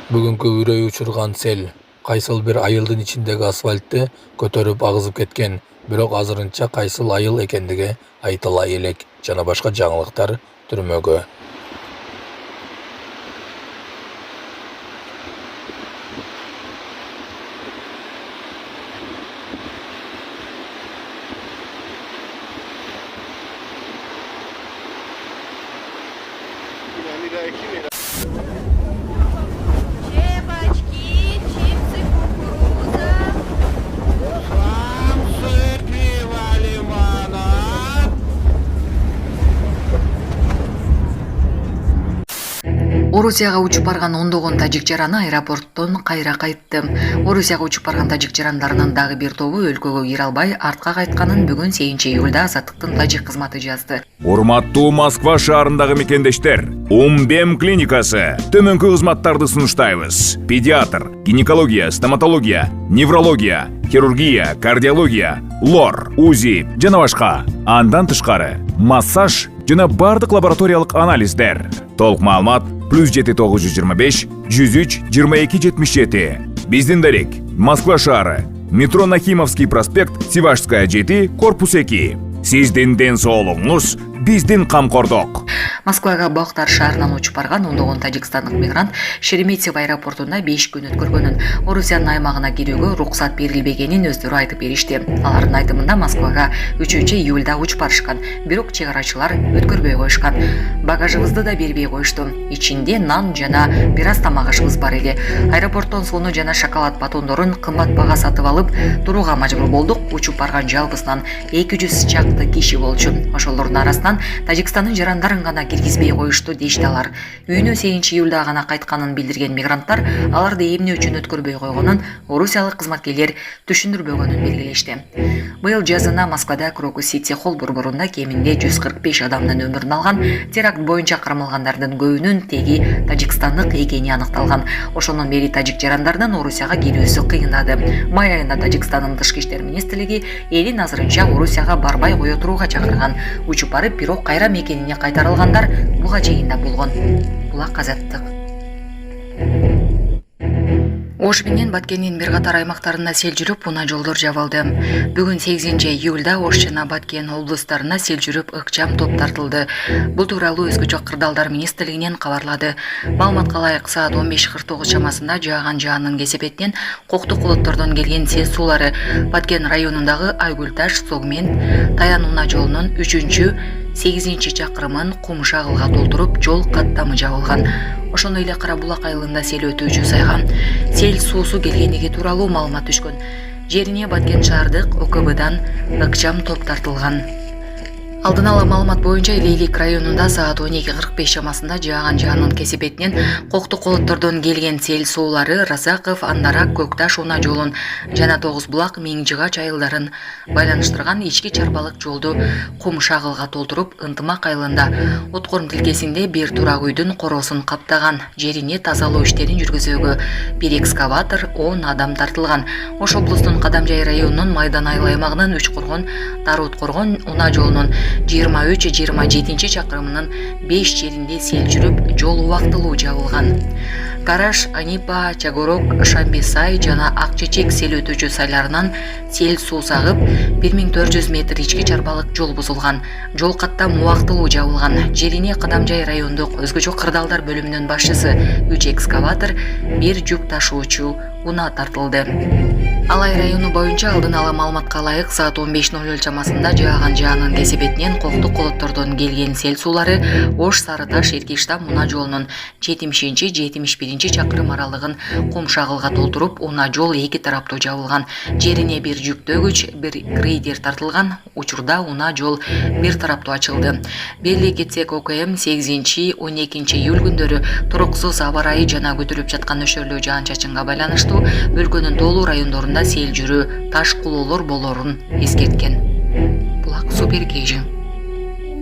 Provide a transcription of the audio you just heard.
Бүгүнкү үрөй учурган сел кайсыл бир айылдын ичиндеги асфальтты көтөрүп агызып кеткен, бирок азырынча кайсыл айыл экендиги айтыла элек жана башка жаңылыктар түрмөгө. Чебачки, чипсы, кукуруза. Самсы, пиво, лимонад. Орусияга учуп барган ондогон тажик жараны аэропорттон кайра кайтты. Орусияга учуп барган тажик жарандарынын дагы бир тобу өлкөгө кире албай артка кайтканын бүгүн 8-июлда Азаттыктын тажик кызматы жазды. Урматтуу Москва шаарындагы мекендештер, Умбем клиникасы төмөнкү кызматтарды сунуштайбыз. Педиатр, гинекология, стоматология, неврология, хирургия, кардиология, лор, УЗИ жана башка. Андан тышкары массаж жана бардык лабораториялык анализдер. Толук маалымат +7925 103 22 77. Биздин дарек Москва шаары, метро Нахимовский проспект, Севашская 7, корпус 2. Сиздин ден соолугуңуз биздин камкордук. Москвага Бактар шаарынан учуп барган ондогон тажикстандык мигрант Шереметьево аэропортунда 5 күн өткөргөнүн, Орусиянын аймагына кирүүгө уруксат берилбегенин өздөрү айтып беришти. Алардын айтымында Москвага 3-июлда учуп барышкан, бирок чек арачылар өткөрбөй коюшкан. Багажыбызды да бербей коюшту. Ичинде нан жана бир аз тамак ашыбыз бар эле. Аэропорттон сууну жана шоколад батондорун кымбат бага сатып алып турууга мажбур болдук. Учуп барган жалпысынан 200 чакты киши болчу. Ошолордун арасынан Тажикстандын жарандарын гана киргизбей коюшту дейт алар. Үйүнө 8-июлда гана кайтканын билдирген мигранттар аларды эмне үчүн өткөрбөй койгонун орусиялык кызматкерлер түшүндүрбөгөнүн белгилешти. Быйыл жазына Москвада Крокус Сити холл борборунда кеминде 145 адамдын өмүрүн алган теракт боюнча кармалгандардын көбүнүн теги тажикстандык экени аныкталган. Ошондон бери тажик жарандардын Орусияга кирүүсү кыйындады. Май айында Тажикстандын тышкы иштер министрлиги элин азырынча Орусияга барбай кое турууга чакырган. Учуп барып бирок кайра мекенине кайтарылгандар буга чейин да болгон. Булак Азаттык. Ош менен Баткендин бир катар аймактарында сел жүрүп, унаа жолдор жабылды. Бүгүн 8-июлда Ош жана Баткен облустарына сел жүрүп, ыкчам топ тартылды. Бул тууралуу Өзгөчө кырдаалдар министрлигинен кабарлады. Маалыматка ылайык саат 15:49 чамасында жааган жаанын кесепетинен коктук булуттордон келген сел суулары Баткен районундагы Айгүлташ, Согмент, Таян унаа жолунун 3-8-чакырымын кумшагылга толтуруп, жол каттамы жабылган. Ошондой эле Кара Булак айылында сел өтүүчү сайган. Сел суусу келгендиги тууралуу маалымат түшкөн. Жерине Баткен шаардык ОКБдан ыкчам топ тартылган. Алдын ала маалымат боюнча Лейлик районунда саат 12:45 чамасында жааган жаанын кесепетинен коктук колоттордон келген сел суулары Разаков, Андарак, Көкташ унаа жолун жана Тогуз Булак, Миңжыгач айылдарын байланыштырган ички чарбалык жолду кум шагылга толтуруп, Ынтымак айылында Откорм тилкесинде бир турак үйдүн короосун каптаган. Жерине тазалоо иштерин жүргүзүүгө бир экскаватор, 10 адам тартылган. Ош облустунун Кадамжай районунун Майдан айыл аймагынын Үчкоргон, Дарыуткоргон унаа жолунун 23-27 чакырымынын 5 жеринде сел жүрүп, жол убактылуу жабылган. Караш, Анипа, Чагорок, Шамбисай жана Акчечек сел өтүүчү сайларынан сел суу сагып, 1400 метр ички чарбалык жол бузулган. Жол каттам убактылуу жабылган. Жерине Кадамжай райондук Өзгөчө кырдаалдар бөлүмүнүн башчысы 3 экскаватор, 1 жүк ташуучу унаа тартылды. Алай району боюнча алдын ала маалыматка ылайык саат 15:00 чамасында жааган жаанын кесепетинен коктук колоттордон келген сел суулары Ош Сарыташ Эркиштам унаа жолунун 70-71 чакырым аралыгын кум шагылга толтуруп, унаа жол эки тараптуу жабылган. Жерине бир жүктөгүч, бир грейдер тартылган. Учурда унаа жол бир тараптуу ачылды. Белгилей кетсек, ОКМ 8-12 июль күндөрү туруксуз аба ырайы жана көтөрүлүп жаткан нөшөрлүү жаан-чачынга байланыштуу өлкөнүн тоолуу райондорунда сел жүрүү, таш кулоолор болоорун эскерткен. Булак Суперкейжин.